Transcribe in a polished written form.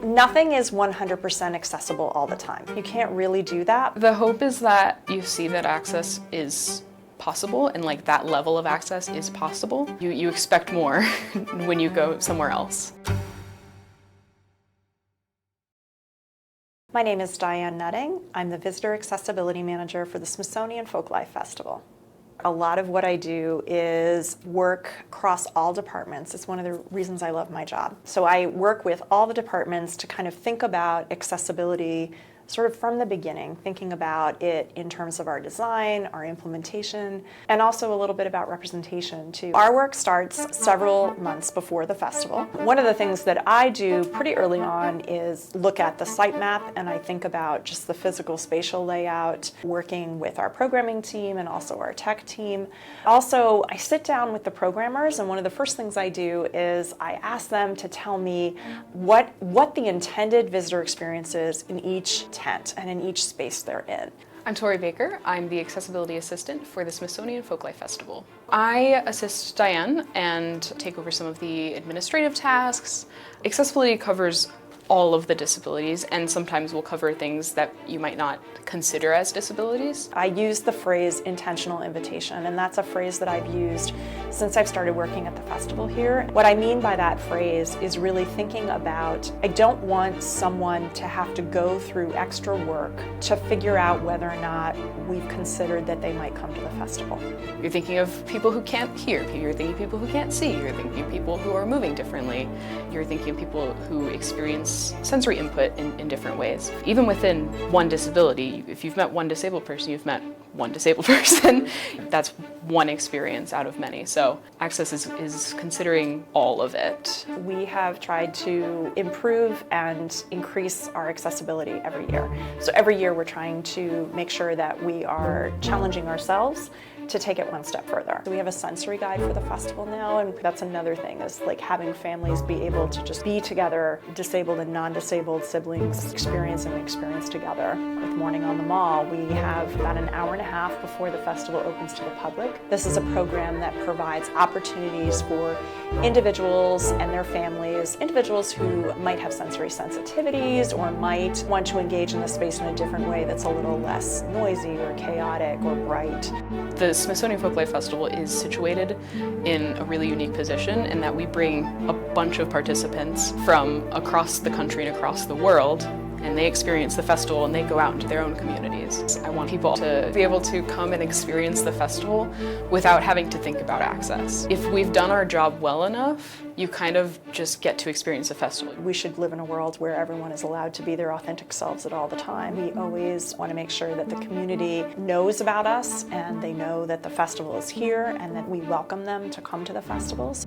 Nothing is 100% accessible all the time. You can't really do that. The hope is that you see that access is possible and like that level of access is possible. You expect more when you go somewhere else. My name is Diane Nutting. I'm the Visitor Accessibility Manager for the Smithsonian Folklife Festival. A lot of what I do is work across all departments. It's one of the reasons I love my job. So I work with all the departments to kind of think about accessibility sort of from the beginning, thinking about it in terms of our design, our implementation, and also a little bit about representation too. Our work starts several months before the festival. One of the things that I do pretty early on is look at the site map, and I think about just the physical spatial layout, working with our programming team and also our tech team. Also, I sit down with the programmers, and one of the first things I do is I ask them to tell me what the intended visitor experience is in each tent and in each space they're in. I'm Tori Baker. I'm the Accessibility Assistant for the Smithsonian Folklife Festival. I assist Diane and take over some of the administrative tasks. Accessibility covers all of the disabilities, and sometimes we'll cover things that you might not consider as disabilities. I use the phrase intentional invitation, and that's a phrase that I've used since I've started working at the festival here. What I mean by that phrase is really thinking about, I don't want someone to have to go through extra work to figure out whether or not we've considered that they might come to the festival. You're thinking of people who can't hear, you're thinking of people who can't see, you're thinking of people who are moving differently, you're thinking of people who experience sensory input in different ways. Even within one disability, if you've met one disabled person, you've met one disabled person. That's one experience out of many. So access is considering all of it. We have tried to improve and increase our accessibility every year. So every year we're trying to make sure that we are challenging ourselves to take it one step further. So we have a sensory guide for the festival now, and that's another thing, is like having families be able to just be together, disabled and non-disabled siblings experience together. With Morning on the Mall, we have about an hour and a half before the festival opens to the public. This is a program that provides opportunities for individuals and their families, individuals who might have sensory sensitivities or might want to engage in the space in a different way that's a little less noisy or chaotic or bright. The Smithsonian Folklife Festival is situated in a really unique position in that we bring a bunch of participants from across the country and across the world, and they experience the festival and they go out into their own communities. I want people to be able to come and experience the festival without having to think about access. If we've done our job well enough, you kind of just get to experience the festival. We should live in a world where everyone is allowed to be their authentic selves at all the time. We always want to make sure that the community knows about us and they know that the festival is here and that we welcome them to come to the festivals.